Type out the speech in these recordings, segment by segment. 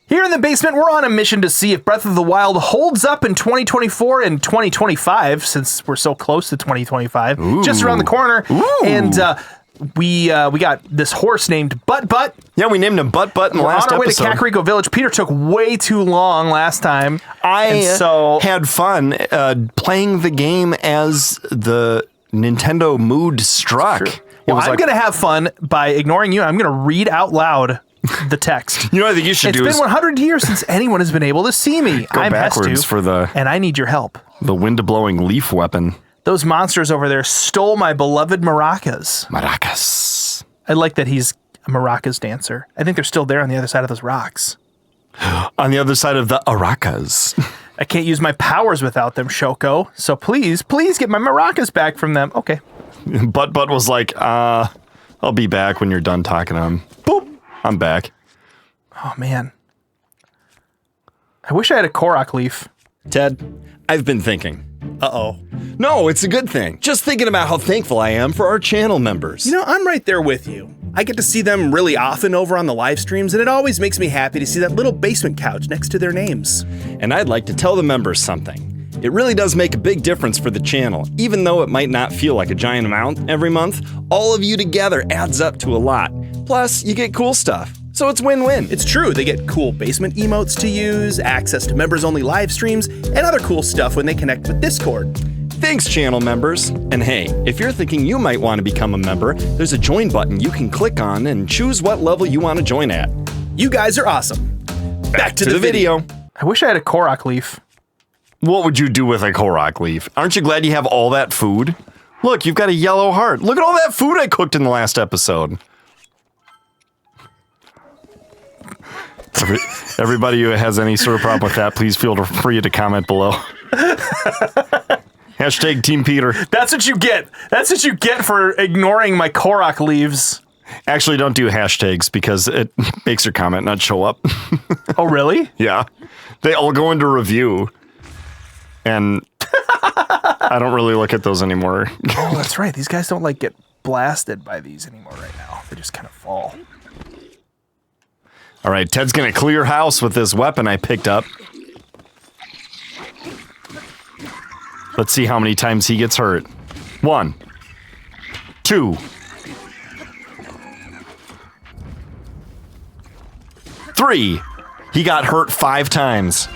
Here in the basement, we're on a mission to see if Breath of the Wild holds up in 2024 and 2025, since we're so close to 2025, just around the corner. Ooh. And we got this horse named Butt. Yeah, we named him Butt in the last episode. On our way to Kakariko Village. Peter took way too long last time. I had fun playing the game as the Nintendo mood struck. Well, I'm going to have fun by ignoring you. I'm going to read out loud the text. You know what I think you should do? It's been 100 years since anyone has been able to see me. I'm backwards Hestu, for the and I need your help. The wind-blowing leaf weapon. Those monsters over there stole my beloved maracas. Maracas. I like that he's a maracas dancer. I think they're still there on the other side of those rocks. On the other side of the Aracas. I can't use my powers without them, Shoko. So please get my maracas back from them. Okay. Butt was like, I'll be back when you're done talking to him. Boop. I'm back. Oh, man. I wish I had a Korok leaf. Ted, I've been thinking. Uh-oh. No, it's a good thing. Just thinking about how thankful I am for our channel members. You know, I'm right there with you. I get to see them really often over on the live streams, and it always makes me happy to see that little basement couch next to their names. And I'd like to tell the members something. It really does make a big difference for the channel. Even though it might not feel like a giant amount every month, all of you together adds up to a lot. Plus, you get cool stuff. So it's win-win. It's true, they get cool basement emotes to use, access to members-only live streams, and other cool stuff when they connect with Discord. Thanks, channel members. And hey, if you're thinking you might want to become a member, there's a join button you can click on and choose what level you want to join at. You guys are awesome. Back to the video. I wish I had a Korok leaf. What would you do with a Korok leaf? Aren't you glad you have all that food? Look, you've got a yellow heart. Look at all that food I cooked in the last episode. Everybody who has any sort of problem with that, please feel free to comment below. Hashtag Team Peter. That's what you get. That's what you get for ignoring my Korok leaves. Actually, don't do hashtags because it makes your comment not show up. Oh, really? Yeah. They all go into review. And I don't really look at those anymore. Oh, that's right. These guys don't like get blasted by these anymore right now. They just kind of fall. All right, Ted's gonna clear house with this weapon I picked up. Let's see how many times he gets hurt. 1, 2, 3. He got hurt 5 times.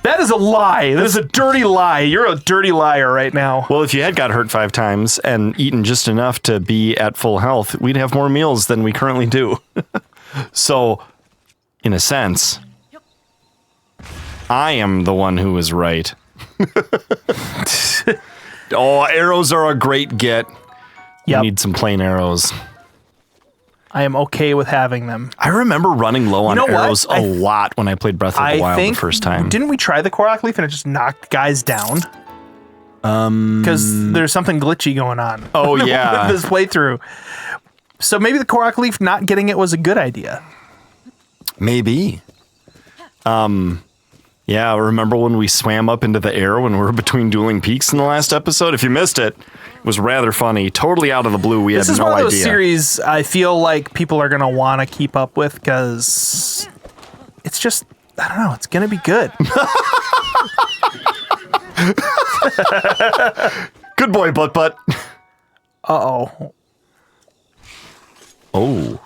That is a lie. That is a dirty lie. You're a dirty liar right now. Well, if you had got hurt 5 times and eaten just enough to be at full health, we'd have more meals than we currently do. So, in a sense, I am the one who is right. Oh, arrows are a great get. Yep. You need some plain arrows. I am okay with having them. I remember running low on arrows what? a lot when I played Breath of the Wild the first time. Didn't we try the Korok leaf and it just knocked guys down? Because there's something glitchy going on. Oh, yeah. With this playthrough. So maybe the Korok leaf not getting it was a good idea. Maybe. Yeah, remember when we swam up into the air when we were between dueling peaks in the last episode? If you missed it, it was rather funny. Totally out of the blue. We had no idea. This is one of those series I feel like people are going to want to keep up with because it's just, I don't know, it's going to be good. Good boy, Butt. Uh-oh. Oh.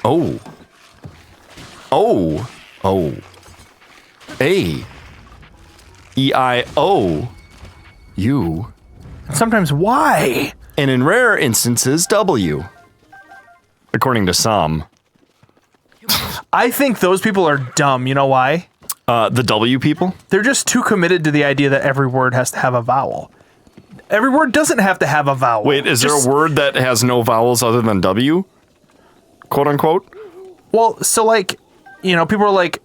Oh. Oh. Oh. A. E-I-O. U. Sometimes Y. And in rare instances, W. According to some. I think those people are dumb. You know why? The W people? They're just too committed to the idea that every word has to have a vowel. Every word doesn't have to have a vowel. Wait, is there a word that has no vowels other than W? Quote unquote? Well, so like, you know, people are like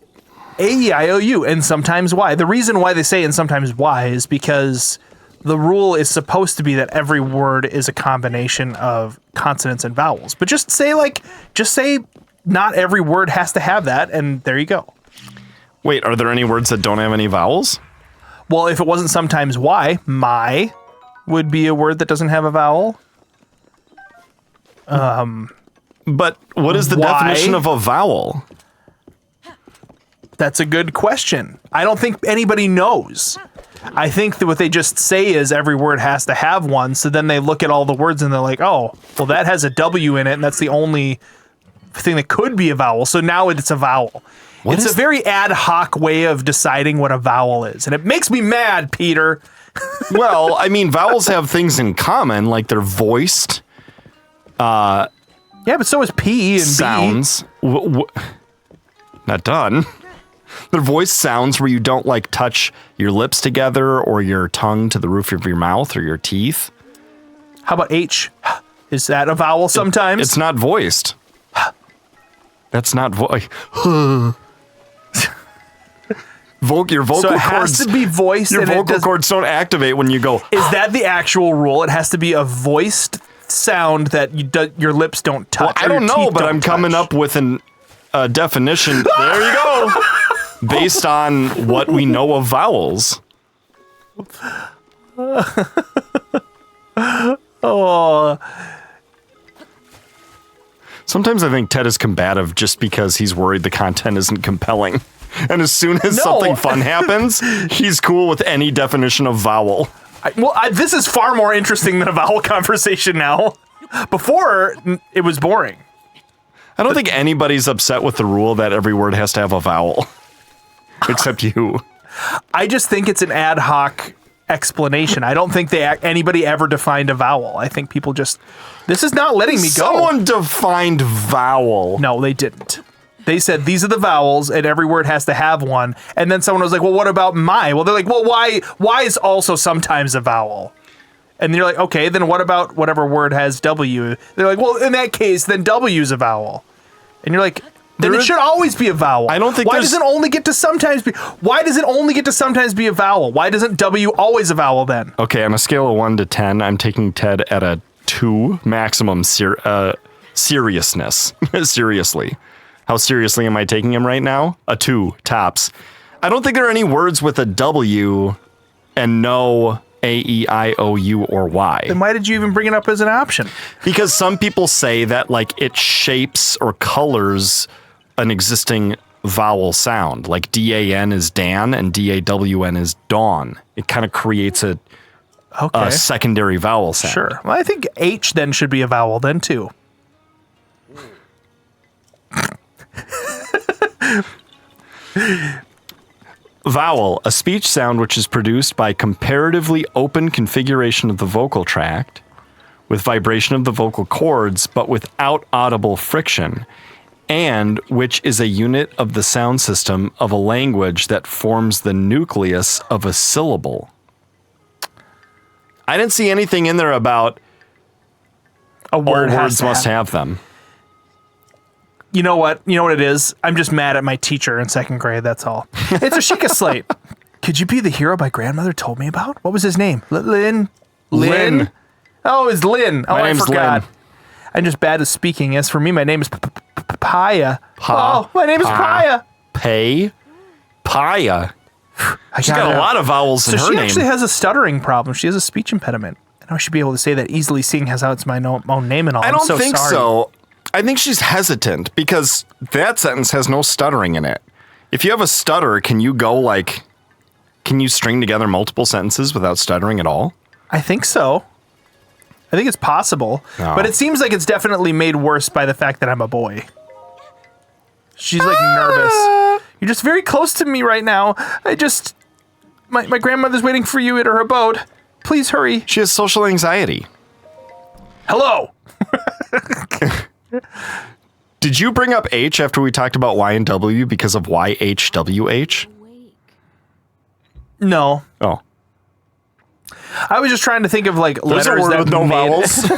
A-E-I-O-U and sometimes Y. The reason why they say and sometimes Y is because the rule is supposed to be that every word is a combination of consonants and vowels. But just say not every word has to have that, and there you go. Wait, are there any words that don't have any vowels? Well, if it wasn't sometimes Y, my would be a word that doesn't have a vowel. But what is the definition of a vowel? That's a good question. I don't think anybody knows. I think that what they just say is every word has to have one. So then they look at all the words and they're like, oh, well, that has a W in it. And that's the only thing that could be a vowel. So now it's a vowel. It's a very ad hoc way of deciding what a vowel is. And it makes me mad, Peter. Well, I mean, vowels have things in common, like they're voiced Yeah, but so is P and sounds. Not done. They're voiced sounds where you don't like touch your lips together or your tongue to the roof of your mouth or your teeth. B. How about H? Is that a vowel sometimes? It's not voiced. That's not voice. Your vocal so it cords. has to be voiced. Your and vocal cords don't activate when you go. Is that the actual rule? It has to be a voiced sound that your lips don't touch. Well, I don't know, but I'm coming up with a definition. There you go. Based on what we know of vowels. Oh. Sometimes I think Ted is combative just because he's worried the content isn't compelling. And as soon as something fun happens, he's cool with any definition of vowel. This is far more interesting than a vowel conversation now. Before, it was boring. I don't think anybody's upset with the rule that every word has to have a vowel. Except you. I just think it's an ad hoc explanation. I don't think anybody ever defined a vowel. I think people just... This is not letting me go. Someone defined vowel. No, they didn't. They said, these are the vowels, and every word has to have one. And then someone was like, well, what about my? Well, they're like, well, why is also sometimes a vowel? And you're like, okay, then what about whatever word has W? They're like, well, in that case, then W is a vowel. And you're like, then it should always be a vowel. I don't think Why does it only get to sometimes be? Why does it only get to sometimes be a vowel? Why doesn't W always a vowel then? Okay, on a scale of 1 to 10, I'm taking Ted at a 2 maximum seriousness. Seriously. How seriously am I taking him right now? A 2, tops. I don't think there are any words with a W and no A, E, I, O, U, or Y. Then why did you even bring it up as an option? Because some people say that like it shapes or colors an existing vowel sound. Like D-A-N is Dan and D-A-W-N is dawn. It kind of creates a secondary vowel sound. Sure. Well, I think H then should be a vowel then too. Vowel, a speech sound which is produced by comparatively open configuration of the vocal tract with vibration of the vocal cords but without audible friction, and which is a unit of the sound system of a language that forms the nucleus of a syllable. I didn't see anything in there about A word all has words to must have. have them. You know what? You know what it is? I'm just mad at my teacher in 2nd grade, that's all. It's a Sheikah slate. Could you be the hero my grandmother told me about? What was his name? Lynn? Lynn. Oh, it's Lynn. Oh, My I name's forgot. Lynn. I'm just bad at speaking. As for me, my name is Paya. Oh, my name is Paya. Pay. Paya. She's She's got a lot of vowels in her she name. actually has a stuttering problem. She has a speech impediment. I know I should be able to say that easily, seeing as how it's my own name and all. I don't think sorry. so. I think she's hesitant because that sentence has no stuttering in it. If you have a stutter, can you string together multiple sentences without stuttering at all? I think so. I think it's possible. No. But it seems like it's definitely made worse by the fact that I'm a boy. She's like nervous. You're just very close to me right now. My grandmother's waiting for you at her abode. Please hurry. She has social anxiety. Hello. Did you bring up H after we talked about Y and W because of YHWH? No. Oh. I was just trying to think of like There's letters a word that with no made vowels.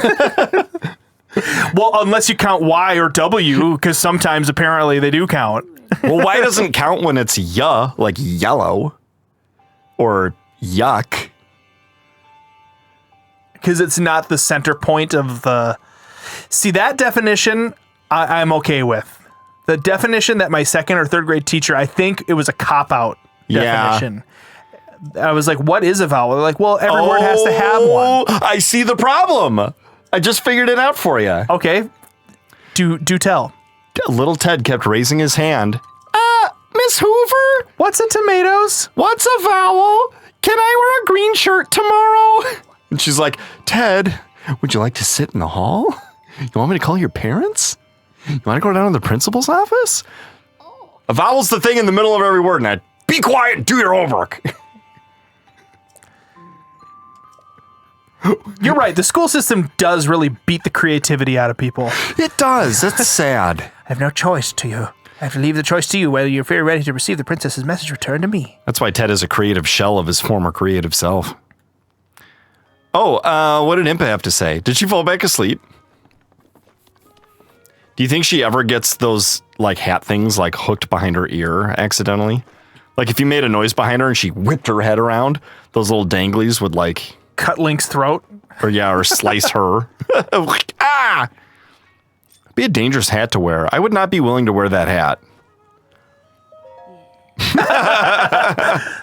Well, unless you count Y or W, because sometimes apparently they do count. Well, Y doesn't count when it's ya, like yellow, or yuck. Because it's not the center point of the... See, that definition I'm okay with. The definition that my 2nd or 3rd grade teacher, I think it was a cop-out definition. I was like, what is a vowel? They're like, well, every word has to have one. I see the problem. I just figured it out for you. Okay. Do tell. Little Ted kept raising his hand. Miss Hoover? What's a tomatoes? What's a vowel? Can I wear a green shirt tomorrow? And she's like, Ted, would you like to sit in the hall? You want me to call your parents? You want to go down to the principal's office? A vowel's the thing in the middle of every word. Now, be quiet and do your homework. You're right. The school system does really beat the creativity out of people. It does. It's sad. I have no choice to you. I have to leave the choice to you whether you're very ready to receive the princess's message returned to me. That's why Ted is a creative shell of his former creative self. Oh, what did Impa have to say? Did she fall back asleep? Do you think she ever gets those like hat things like hooked behind her ear accidentally? Like if you made a noise behind her and she whipped her head around, those little danglies would like cut Link's throat. Or slice her. Ah! Be a dangerous hat to wear. I would not be willing to wear that hat.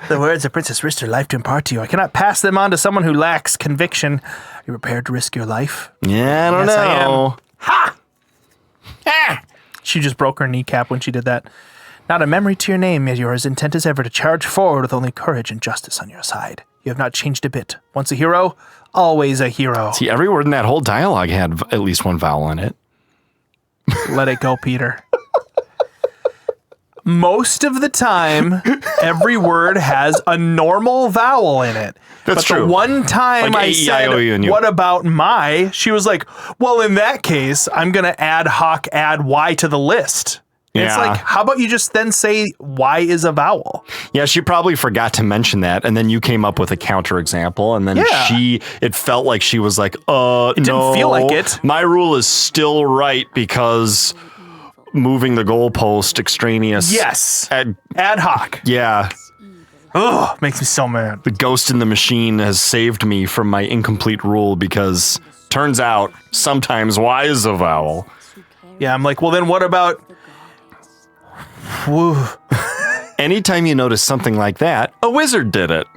The words the princess risked her life to impart to you. I cannot pass them on to someone who lacks conviction. Are you prepared to risk your life? Yeah, I don't know. I am. Ha! Ah! She just broke her kneecap when she did that. Not a memory to your name, yet your intent is ever to charge forward with only courage and justice on your side. You have not changed a bit. Once a hero, always a hero. See, every word in that whole dialogue had at least one vowel in it. Let it go, Peter. Most of the time, every word has a normal vowel in it. That's but true. The one time Like I said, what about my? She was like, well, in that case, I'm going to ad hoc add Y to the list. And it's Yeah. like, how about you just then say Y is a vowel? Yeah, she probably forgot to mention that, and then you came up with a counterexample, and then Yeah. it felt like she was like, it didn't feel like it. My rule is still right because moving the goalpost extraneous. Yes. Ad hoc. Yeah. Ugh, makes me so mad. The ghost in the machine has saved me from my incomplete rule because turns out sometimes Y is a vowel. Yeah, I'm like, well, then what about... Woo. Anytime you notice something like that, a wizard did it.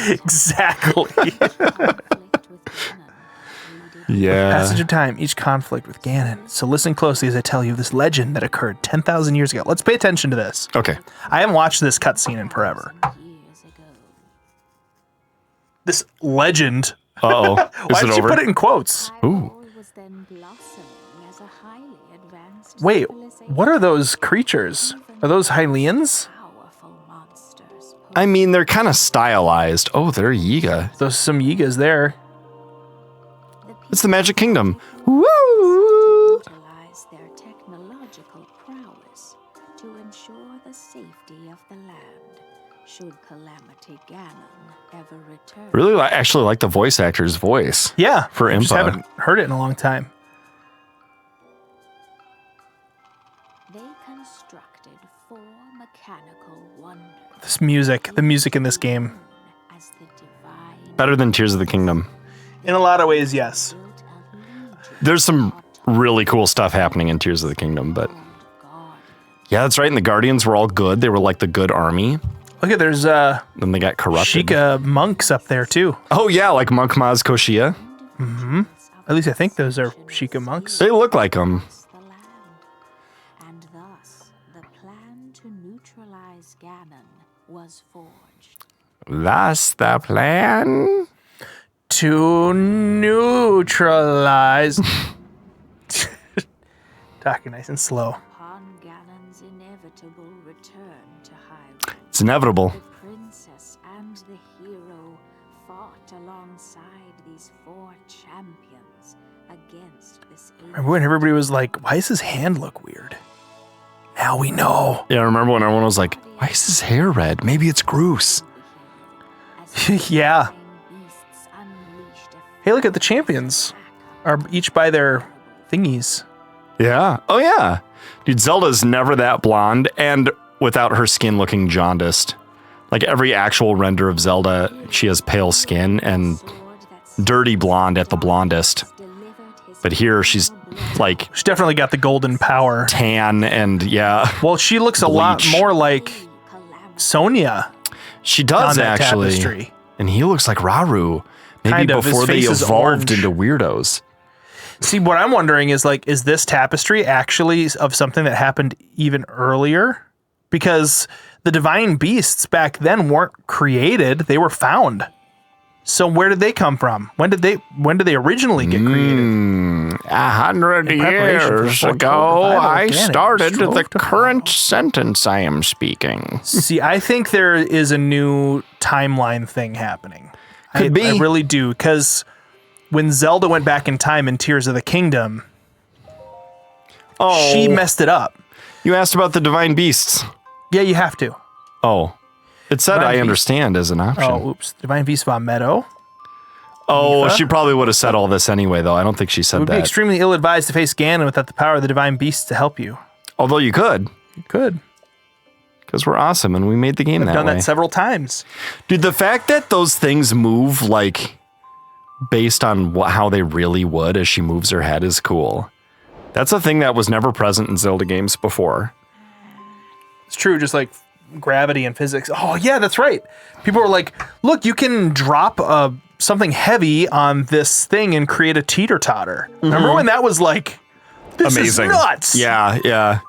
Exactly. Yeah. Passage of time, each conflict with Ganon. So listen closely as I tell you of this legend that occurred 10,000 years ago. Let's pay attention to this. Okay. I haven't watched this cutscene in forever. This legend. Uh-oh. Why did she put it in quotes? Ooh. Wait, what are those creatures? Are those Hylians? I mean, they're kind of stylized. Oh, they're Yiga. There's some Yigas there. It's the Magic Kingdom. Woo! Utilize their technological prowess to ensure the safety of the land should Calamity Ganon ever return. Really, actually like the voice actor's voice. Yeah. For I just Impa. haven't heard it in a long time. They constructed 4 mechanical wonders. This music, the music in this game. As the divine Better than Tears of the Kingdom. In a lot of ways, yes. built a legion There's some really cool stuff happening in Tears of the Kingdom, but guard. yeah, that's right. And the Guardians were all good. They were like the good army. Look at there's Then they got corrupted. Sheikah monks up there too. Oh yeah, like Monk Maz Koshia. At least I think those are Sheikah monks. They look like them. The land. And thus, the plan to neutralize Ganon was forged. That's the plan. To neutralize. Talking nice and slow. Upon Ganon's inevitable return to Hyrule, It's inevitable. the princess and the hero fought alongside these 4 champions against this Remember when everybody was like, why does his hand look weird? Now we know. Yeah, I remember when everyone was like, why is his hair red? Maybe it's Groose. Yeah. Hey, look at the champions. Are each by their thingies. Yeah. Oh, yeah. Dude, Zelda's never that blonde and without her skin looking jaundiced. Like every actual render of Zelda, she has pale skin and dirty blonde at the blondest. But here she's like She's definitely got the golden power. tan and yeah. Well, she looks a lot Bleach. more like Sonia She on does that actually. tapestry. And he looks like Raru. Maybe Kind of. His before they face is evolved orange. into weirdos. See, what I'm wondering is like, is this tapestry actually of something that happened even earlier? Because the divine beasts back then weren't created; they were found. So where did they come from? When did they originally get created? 100 years ago, I started the current sentence I am speaking. See, I think there is a new timeline thing happening. Could be. I really do, because when Zelda went back in time in Tears of the Kingdom, she messed it up. You asked about the divine beasts. Yeah, you have to. Oh. It said Divine I beast. understand as an option. Oh, oops. Divine Beast Von Meadow. Oh, Yiga? she probably would have said all this anyway, though. I don't think she said It would be that. extremely ill-advised to face Ganon without the power of the divine beasts to help you. Although you could, You could. because we're awesome and we made the game I've that done way. that several times. Dude, the fact that those things move like based on how they really would as she moves her head is cool. That's a thing that was never present in Zelda games before. It's true, just like gravity and physics. Oh, yeah, that's right. People were like, look, you can drop something heavy on this thing and create a teeter-totter. Remember when that was like, this Amazing. is nuts? Yeah, yeah.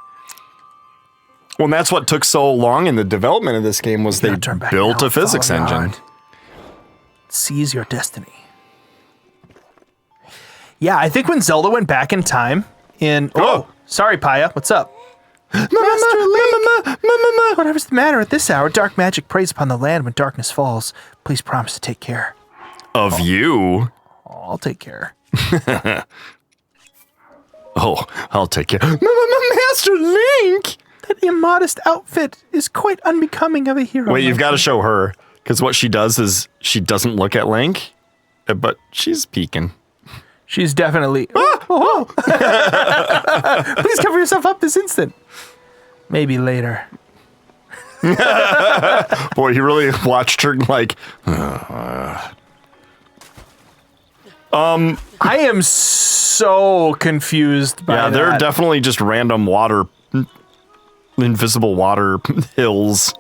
Well, and that's what took so long in the development of this game was they Now turn back built now a and follow physics your engine. heart. Seize your destiny. Yeah, I think when Zelda went back in time in... Oh, sorry, Paya. What's up? Master Link! Whatever's the matter at this hour, dark magic preys upon the land when darkness falls. Please promise to take care. Of you? Oh, I'll take care. Oh, I'll take care. Master Link! That immodest outfit is quite unbecoming of a hero. Wait, you've got to show her. Because what she does is she doesn't look at Link, but she's peeking. She's definitely... Oh. Please cover yourself up this instant. Maybe later. Boy, you really watched her like... I am so confused by Yeah, that. they're definitely just random water... invisible water hills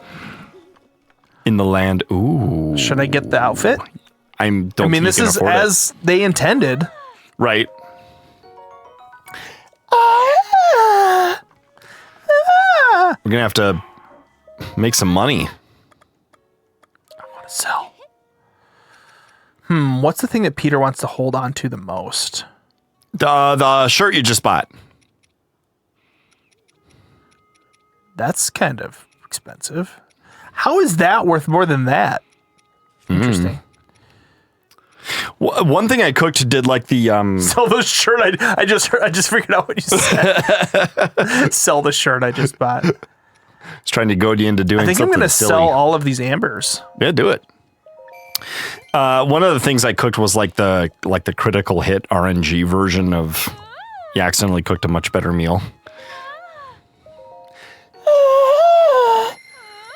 in the land. Ooh. Should I get the outfit? I I mean, mean, this is as they intended. Right. We're gonna have to make some money. Sell. What's the thing that Peter wants to hold on to the most? The shirt you just bought. That's kind of expensive. How is that worth more than that? Interesting. One thing I cooked did like the Sell the shirt. I just figured out what you said. Sell the shirt I just bought. was trying to goad you into doing I think I'm something going to silly. sell all of these ambers. Yeah, do it. One of the things I cooked was like the critical hit RNG version of. You accidentally cooked a much better meal.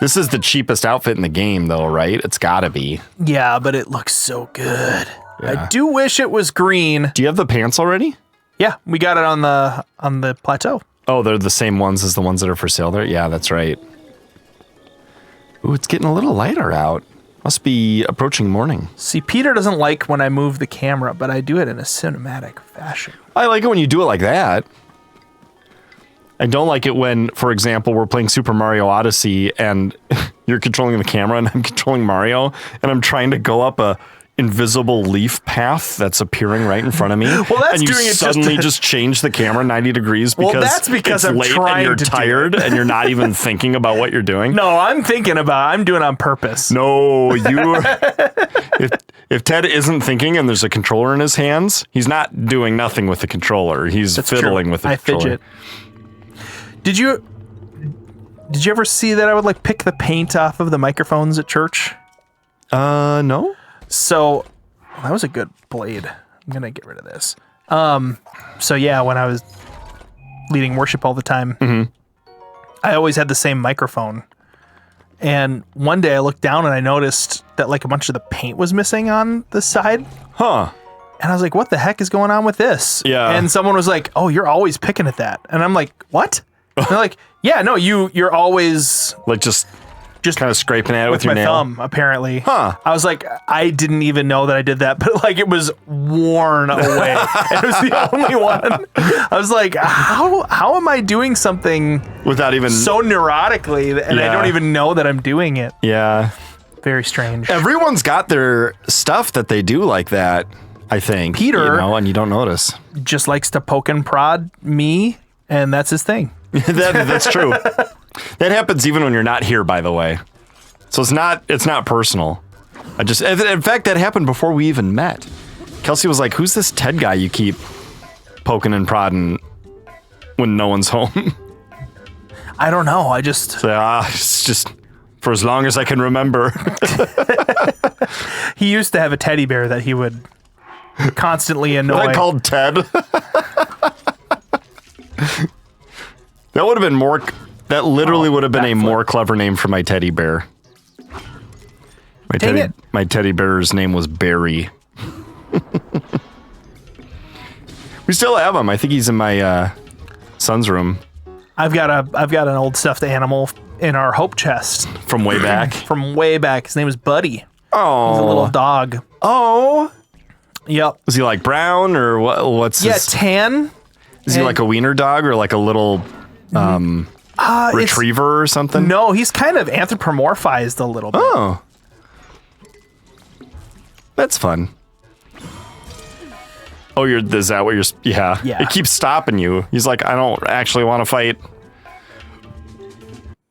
This is the cheapest outfit in the game, though, right? It's gotta be. Yeah, but it looks so good. Yeah. I do wish it was green. Do you have the pants already? Yeah, we got it on the plateau. Oh, they're the same ones as the ones that are for sale there? Yeah, that's right. Ooh, it's getting a little lighter out. Must be approaching morning. See, Peter doesn't like when I move the camera, but I do it in a cinematic fashion. I like it when you do it like that. I don't like it when, for example, we're playing Super Mario Odyssey and you're controlling the camera and I'm controlling Mario and I'm trying to go up a invisible leaf path that's appearing right in front of me. Well, that's and you doing it suddenly just change the camera 90 degrees because, that's because it's I'm late trying and you're to do tired it. and you're not even thinking about what you're doing. No, I'm doing it on purpose. No, you. If Ted isn't thinking and there's a controller in his hands, he's not doing nothing with the controller. He's That's fiddling true. with the I controller. fidget. Did you ever see that I would like pick the paint off of the microphones at church? No. So that was a good blade. I'm gonna get rid of this. So yeah, when I was leading worship all the time, I always had the same microphone. And one day I looked down and I noticed that like a bunch of the paint was missing on the side. Huh. And I was like, what the heck is going on with this? Yeah. And someone was like, oh, you're always picking at that. And I'm like, what? And they're like, yeah, no, you're always Like just just kind of scraping at it with your my nail. thumb, apparently. Huh. I was like, I didn't even know that I did that, but like it was worn away. It was the only one. I was like, how am I doing something Without even so neurotically and I Yeah. don't even know that I'm doing it? Yeah. Very strange. Everyone's got their stuff that they do like that, I think. Peter- you know, and you don't notice. Just likes to poke and prod me, and that's his thing. That's true. That happens even when you're not here, by the way. So it's not personal. In fact, that happened before we even met. Kelsey was like, "Who's this Ted guy you keep poking and prodding when no one's home?" I don't know. I just So, it's just for as long as I can remember. he used to have a teddy bear that he would constantly annoy. I called Ted. That would have been more. That literally would have been a more clever name for my teddy bear. Dang it. My teddy bear's name was Barry. We still have him. I think he's in my son's room I've got an old stuffed animal in our hope chest from way back. from way back. His name is Buddy. Oh, He's a little dog. oh. Yep. Was he like brown or what? What's Yeah, his? tan. Is he like a wiener dog or like a little retriever or something? No, he's kind of anthropomorphized a little bit. Oh, that's fun. Oh, is that what you're? Yeah. Yeah. It keeps stopping you. He's like, I don't actually want to fight.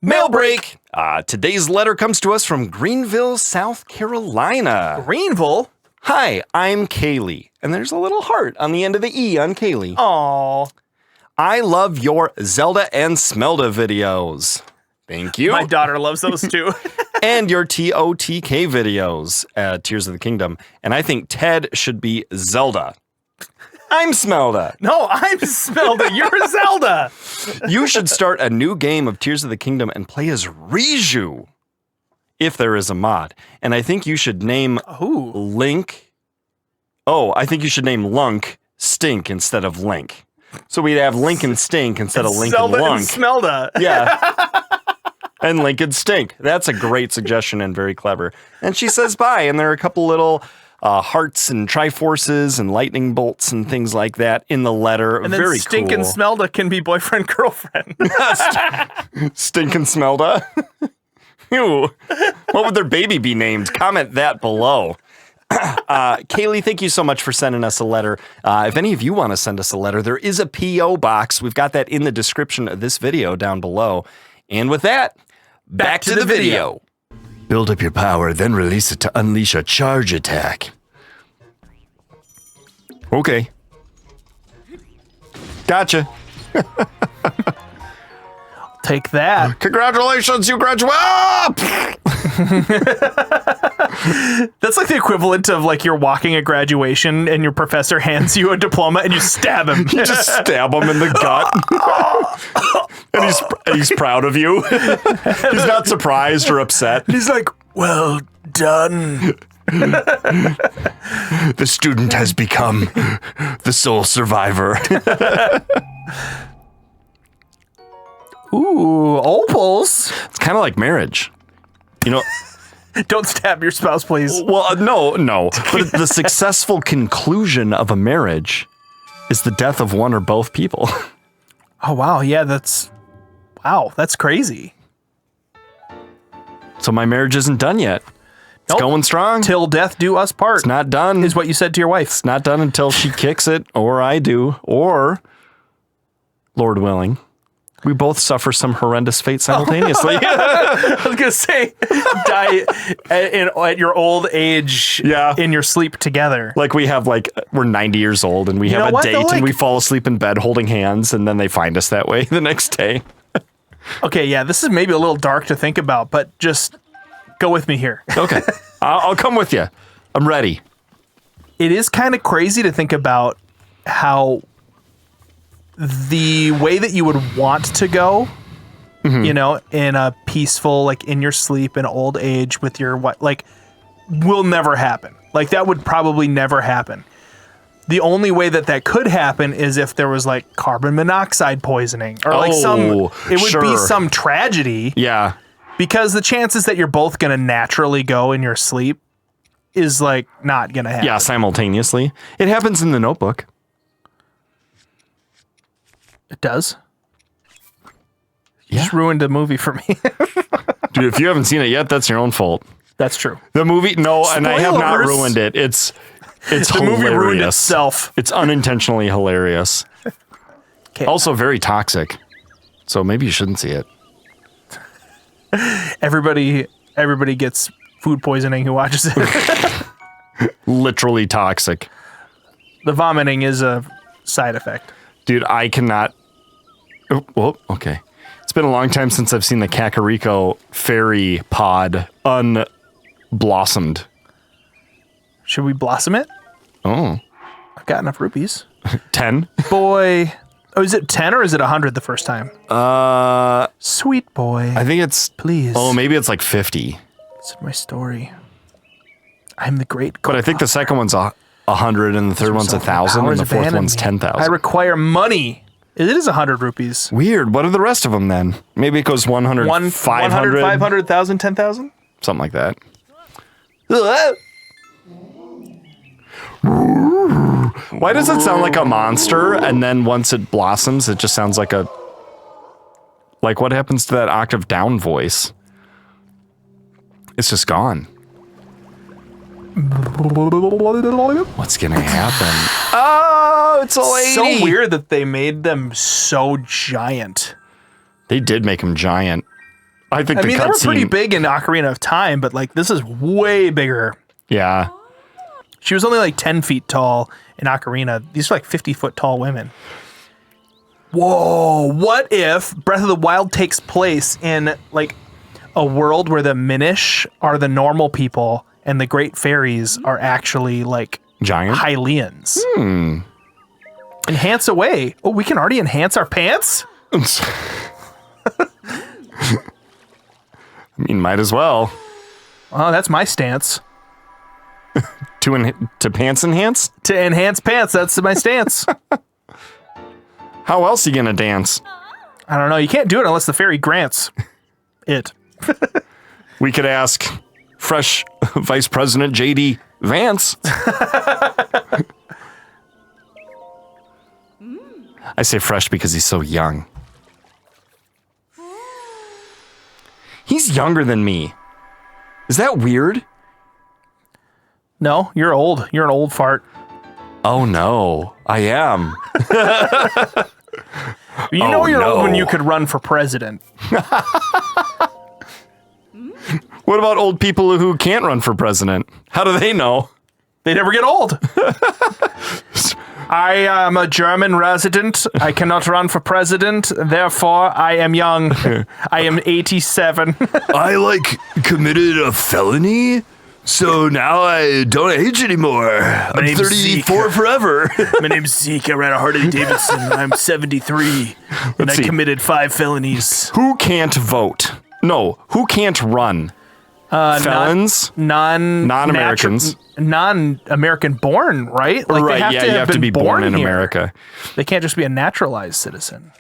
Mail break. Today's letter comes to us from Greenville, South Carolina. Greenville. Hi, I'm Kaylee. And there's a little heart on the end of the E on Kaylee. Oh, I love your Zelda and Smelda videos. Thank you. my daughter loves those too. And your TOTK videos, Tears of the Kingdom. And I think Ted should be Zelda. I'm Smelda. No, I'm Zelda. You're Zelda. You should start a new game of Tears of the Kingdom and play as Riju, if there is a mod. And I think you should name Link. Oh, I think you should name Lunk Stink instead of Link. So we'd have Link and Stink instead of Link Zelda and Lunk. and Smelda. Yeah. And Link and Stink. That's a great suggestion and very clever. And she says bye. And there are a couple little hearts and triforces and lightning bolts and things like that in the letter. And then very Stink cool. and Smelda can be boyfriend girlfriend. Stink and Smelda. Ew. What would their baby be named? Comment that below. Kaylee, thank you so much for sending us a letter. If any of you want to send us a letter, there is a P.O. box. We've got that in the description of this video down below. And with that, back to the video. Build up your power, then release it to unleash a charge attack. Okay. Gotcha. Take that. Congratulations, you graduate. That's like the equivalent of like you're walking at graduation and your professor hands you a diploma and you stab him. You just stab him in the gut. and he's proud of you. He's not surprised or upset. He's like, well done. The student has become the sole survivor. Ooh, opals. It's kind of like marriage. You know, Don't stab your spouse, please. well, no. But the successful conclusion of a marriage is the death of one or both people. Oh, wow. Yeah, that's crazy. So my marriage isn't done yet. It's Nope. going strong. Till death do us part. It's not done. Is what you said to your wife. It's not done until she kicks it, or I do, or, Lord willing, we both suffer some horrendous fate simultaneously. I was gonna say, die at your old age. Yeah. In your sleep together. Like we're 90 years old and we You have know a what, date though? and we Like- fall asleep in bed holding hands and then they find us that way the next day. Okay, yeah, this is maybe a little dark to think about, but just go with me here. Okay. I'll come with you. I'm ready. It is kind of crazy to think about how the way that you would want to go, you know, in a peaceful, like in your sleep in old age with your what, like, will never happen. Like that would probably never happen. The only way that could happen is if there was like carbon monoxide poisoning or like it would be sure. some tragedy. Yeah. Because the chances that you're both going to naturally go in your sleep is like not going to happen. Yeah, simultaneously. It happens in The Notebook. It does. Yeah. Just ruined the movie for me. Dude, if you haven't seen it yet, that's your own fault. That's true. The movie, no, and I have not Spoilers. ruined it. It's The hilarious. movie ruined itself. It's unintentionally hilarious. 'Kay. Also very toxic. So maybe you shouldn't see it. Everybody gets food poisoning who watches it. Literally toxic. The vomiting is a side effect. Dude, I cannot. Oh, whoa, okay. It's been a long time since I've seen the Kakariko fairy pod unblossomed. Should we blossom it? Oh. I've got enough rupees. 10? Boy. Oh, is it 10 or is it 100 the first time? Sweet boy. I think it's. Please. Oh, maybe it's like 50. It's my story. I'm the great. But I think the second one's 100 and the third one's 1,000 and the fourth one's 10,000. I require money. It is 100 rupees. Weird. What are the rest of them then? Maybe it goes 100, 500, 500,000, 10,000? something like that. Why does it sound like a monster and then once it blossoms, it just sounds like a... Like what happens to that octave down voice? It's just gone. What's gonna happen? Oh, it's a lady. So weird that they made them so giant. They did make him giant. I think I mean, they were pretty cutscene- big in Ocarina of Time, but like this is way bigger. Yeah. She was only like 10 feet tall in Ocarina. These are like 50-foot tall women. Whoa, what if Breath of the Wild takes place in like a world where the Minish are the normal people and the Great Fairies are actually like Giant? Hylians? Enhance away. Oh, we can already enhance our pants? I mean, might as well. Oh, that's my stance. To pants enhance? To enhance pants, that's my stance. How else are you gonna dance? I don't know. You can't do it unless the fairy grants it. We could ask fresh Vice President J.D. Vance. I say fresh because he's so young. He's younger than me. Is that weird? No, you're old. You're an old fart. Oh no, I am. You know you're no. old when you could run for president. What about old people who can't run for president? How do they know? They never get old. I am a German resident. I cannot run for president. Therefore, I am young. I am 87. I committed a felony, so now I don't age anymore. I'm name's 34 Zeke. forever. My name's Zeke. I ran a Harley Davidson. I'm 73. And I see. committed 5 felonies. Who can't vote? No, who can't run? Felons? Non-Americans. Non-American born, right? Like Right, they have yeah, to you have have to been be born in here. America. They can't just be a naturalized citizen.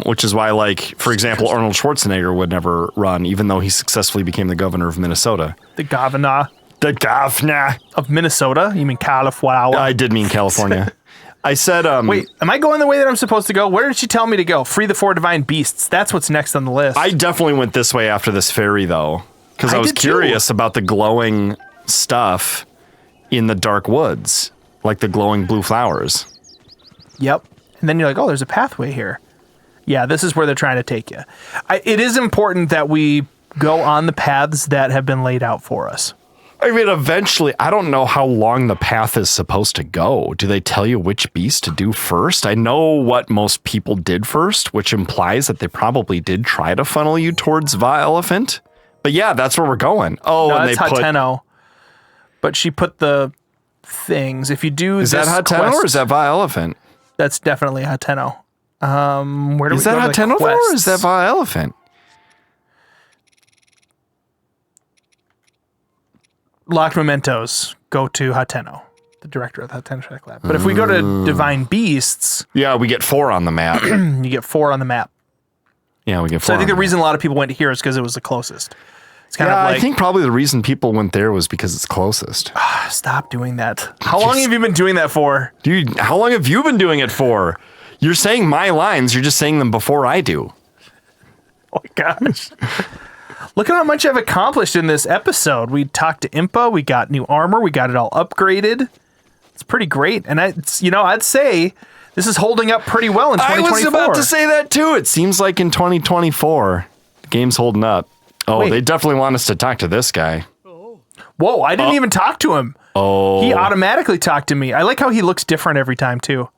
Which is why, for example, Arnold Schwarzenegger would never run, even though he successfully became the governor of Minnesota. The governor The governor of Minnesota? You mean California? I did mean California. I said, Wait, am I going the way that I'm supposed to go? Where did she tell me to go? Free the 4 divine beasts. That's what's next on the list. I definitely went this way after this fairy, though, because I was did too. curious about the glowing stuff in the dark woods, like the glowing blue flowers. Yep. And then you're like, oh, there's a pathway here. Yeah, this is where they're trying to take you. It is important that we go on the paths that have been laid out for us. I mean, eventually, I don't know how long the path is supposed to go. Do they tell you which beast to do first? I know what most people did first, which implies that they probably did try to funnel you towards Va-Elephant. But yeah, that's where we're going. Oh, No, and that's they put... Hateno. But she put the things. If you do Is this that Hateno quest, or is that Va-Elephant? That's definitely Hateno. Where do Is we that go to the Hateno though, or is quests? that Va-Elephant? Locked mementos go to Hateno, the director of the Hateno Shack Lab. But if we go to Divine Beasts, Yeah, we get 4 on the map. you get 4 on the map. Yeah, we get 400. So I think the reason a lot of people went here is because it was the closest. It's kind Yeah, of like, I think probably the reason people went there was because it's closest. stop doing that. How long have you been doing that for? Dude, how long have you been doing it for? You're saying my lines, you're just saying them before I do. Oh my gosh. Look at how much I've accomplished in this episode. We talked to Impa, we got new armor, we got it all upgraded. It's pretty great. And I'd say this is holding up pretty well in 2024. I was about to say that too. It seems like in 2024, the game's holding up. Oh, Wait. They definitely want us to talk to this guy. Whoa, I didn't even talk to him. Oh. He automatically talked to me. I like how he looks different every time too.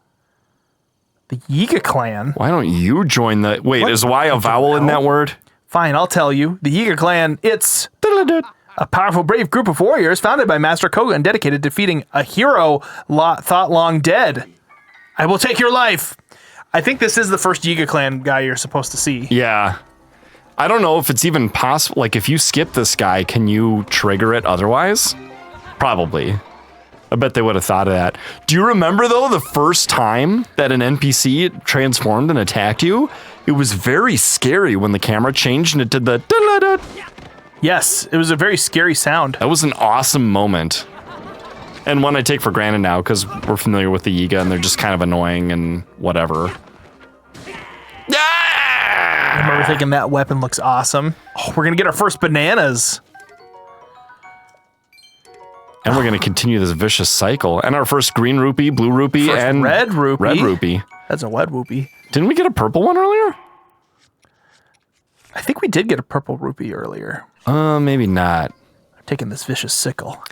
The Yiga clan. Why don't you join the... Wait, is Y a vowel in that word? Fine, I'll tell you. The Yiga clan, it's a powerful, brave group of warriors founded by Master Koga and dedicated to defeating a hero thought long dead. I will take your life. I think this is the first Yiga clan guy you're supposed to see. Yeah. I don't know if it's even possible. Like, if you skip this guy, can you trigger it otherwise? Probably. I bet they would have thought of that. Do you remember, though, the first time that an NPC transformed and attacked you? It was very scary when the camera changed and it did the... Yes, it was a very scary sound. That was an awesome moment. And one I take for granted now because we're familiar with the Yiga and they're just kind of annoying and whatever. I remember thinking that weapon looks awesome. Oh, we're going to get our first bananas. And we're going to continue this vicious cycle. And our first green rupee, blue rupee, First and red rupee. Red rupee. That's a wet whoopee. Didn't we get a purple one earlier? I think we did get a purple rupee earlier. Maybe not. I'm taking this vicious sickle.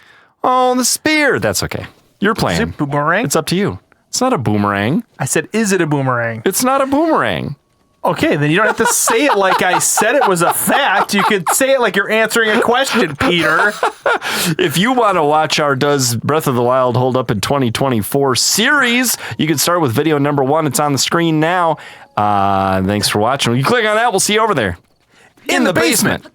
Oh, the spear. That's okay. You're Is playing. it boomerang? It's up to you. It's not a boomerang. I said, is it a boomerang? It's not a boomerang. Okay, then you don't have to say it like I said it was a fact. You could say it like you're answering a question, Peter. If you want to watch our Does Breath of the Wild Hold Up in 2024 series, you can start with video number 1. It's on the screen now. Thanks for watching. You click on that, we'll see you over there. In the basement.